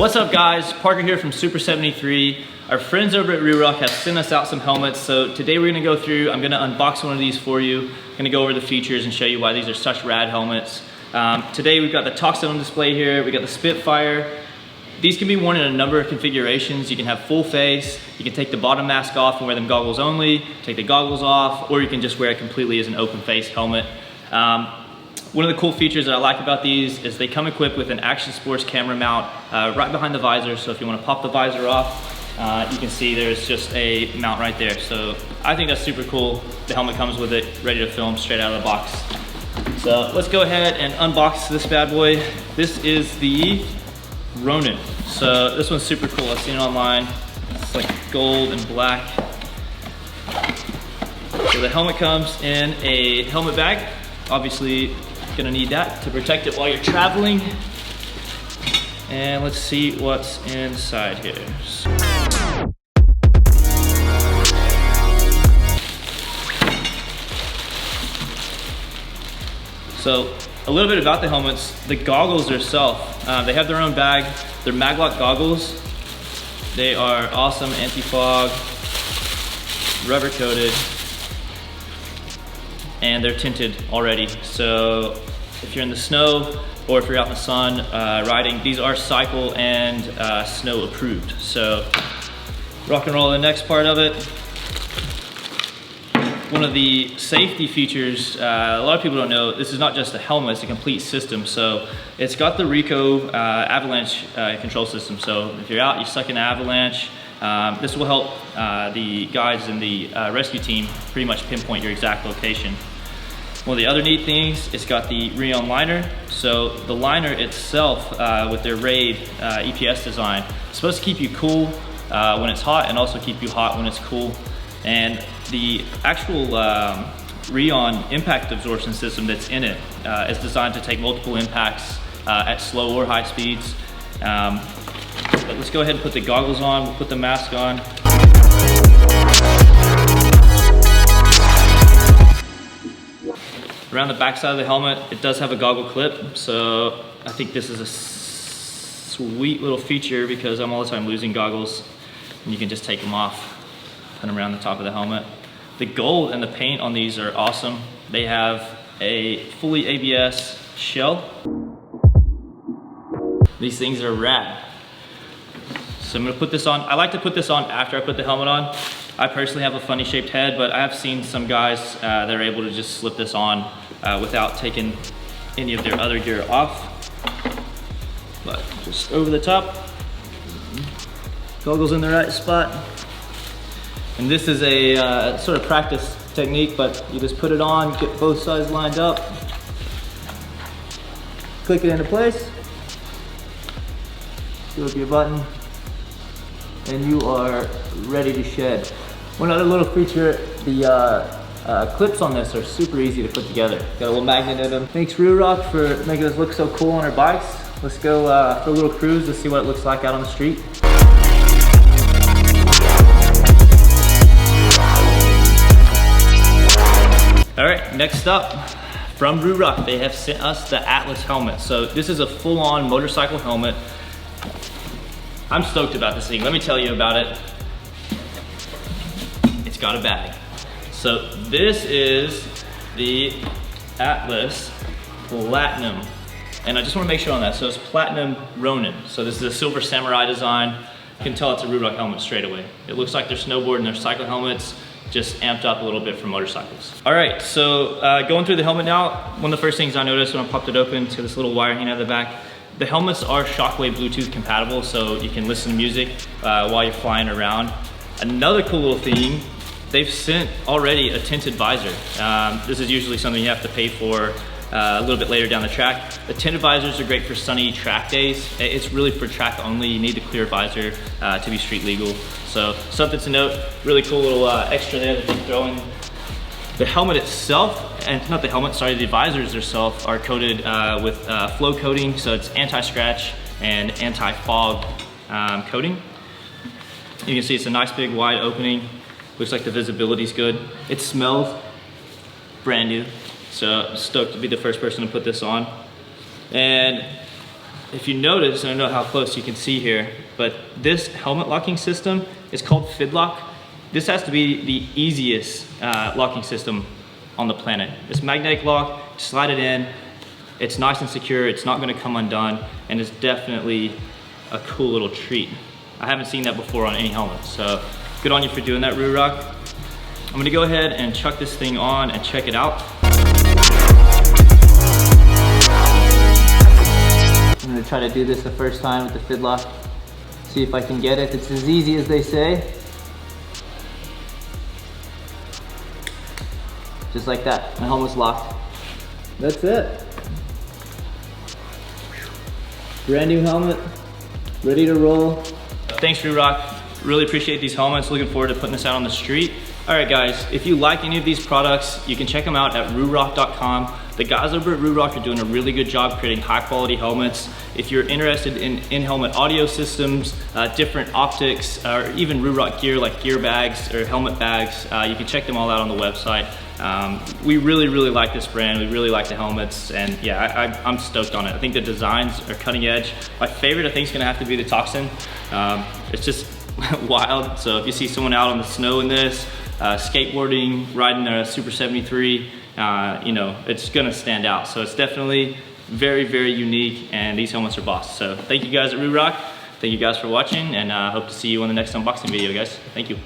What's up guys, Parker here from Super 73. Our friends over at Ruroc have sent us out some helmets, so today we're gonna go through, I'm gonna unbox one of these for you. I'm gonna go over the features and show you why these are such rad helmets. Today we've got the Toxin on display here, we got the Spitfire. These can be worn in a number of configurations. You can have full face, you can take the bottom mask off and wear them goggles only, take the goggles off, or you can just wear it completely as an open face helmet. One of the cool features that I like about these is they come equipped with an action sports camera mount right behind the visor. So if you want to pop the visor off, you can see there's just a mount right there. So I think that's super cool. The helmet comes with it, ready to film straight out of the box. So let's go ahead and unbox this bad boy. This is the Ronin. So this one's super cool. I've seen it online. It's like gold and black. So the helmet comes in a helmet bag. Obviously, gonna need that to protect it while you're traveling. And let's see what's inside here. So a little bit about the helmets. The goggles themselves, they have their own bag. They're Maglock goggles. They are awesome, anti-fog, rubber coated, and they're tinted already. So if you're in the snow or if you're out in the sun riding, these are cycle and snow approved. So rock and roll the next part of it. One of the safety features, a lot of people don't know, this is not just a helmet, it's a complete system. So it's got the Rico avalanche control system. So if you're out, you're stuck in an avalanche, this will help the guys in the rescue team pretty much pinpoint your exact location. One of the other neat things, it's got the Rheon liner. So the liner itself, with their Raid EPS design, is supposed to keep you cool when it's hot and also keep you hot when it's cool. And the actual Rheon impact absorption system that's in it is designed to take multiple impacts at slow or high speeds. But let's go ahead and put the goggles on, we'll put the mask on. Around the back side of the helmet, it does have a goggle clip, so I think this is a sweet little feature because I'm all the time losing goggles, and you can just take them off, put them around the top of the helmet. The gold and the paint on these are awesome. They have a fully ABS shell. These things are rad. So I'm gonna put this on. I like to put this on after I put the helmet on. I personally have a funny shaped head, but I have seen some guys that are able to just slip this on without taking any of their other gear off. But just over the top, goggles in the right spot. And this is a sort of practice technique, but you just put it on, get both sides lined up, click it into place, do up your button, and you are ready to shed. One other little feature, the clips on this are super easy to put together. Got a little magnet in them. Thanks Ruroc for making us look so cool on our bikes. Let's go for a little cruise to see what it looks like out on the street. All right, next up, from Ruroc, they have sent us the Atlas helmet. So this is a full-on motorcycle helmet. I'm stoked about this thing. Let me tell you about it. It's got a bag. So this is the Atlas Platinum. And I just want to make sure on that. So it's Platinum Ronin. So this is a silver samurai design. You can tell it's a Ruroc helmet straight away. It looks like their snowboard and their cycle helmets just amped up a little bit for motorcycles. All right, so going through the helmet now, one of the first things I noticed when I popped it open, to this little wire hanging out of the back, the helmets are Shockwave Bluetooth compatible, so you can listen to music while you're flying around. Another cool little thing, they've sent already a tinted visor. This is usually something you have to pay for a little bit later down the track. The tinted visors are great for sunny track days. It's really for track only. You need the clear visor to be street legal. So something to note, really cool little extra there that they throw in. The helmet itself, and not the helmet, sorry, the visors themselves are coated with flow coating, so it's anti-scratch and anti-fog coating. You can see it's a nice big wide opening. Looks like the visibility's good. It smells brand new. So I'm stoked to be the first person to put this on. And if you notice, I don't know how close you can see here, but this helmet locking system is called Fidlock. This has to be the easiest locking system on the planet. It's magnetic lock, slide it in, it's nice and secure, it's not gonna come undone, and it's definitely a cool little treat. I haven't seen that before on any helmet, so good on you for doing that, Ruroc. I'm gonna go ahead and chuck this thing on and check it out. I'm gonna try to do this the first time with the Fidlock, see if I can get it. It's as easy as they say. Just like that, my helmet's locked. That's it. Brand new helmet, ready to roll. Thanks, Ruroc. Really appreciate these helmets. Looking forward to putting this out on the street. All right, guys, if you like any of these products, you can check them out at ruroc.com. The guys over at Ruroc are doing a really good job creating high quality helmets. If you're interested in in-helmet audio systems, different optics, or even Ruroc gear like gear bags or helmet bags, you can check them all out on the website. We really like this brand. We really like the helmets, and yeah, I'm stoked on it. I think the designs are cutting edge. My favorite, I think, is gonna have to be the Toxin. It's just wild. So if you see someone out on the snow in this, skateboarding, riding a Super 73, you know, it's gonna stand out. So it's definitely very unique, and these helmets are boss. So thank you guys at Ruroc. Thank you guys for watching, and hope to see you on the next unboxing video, guys. Thank you.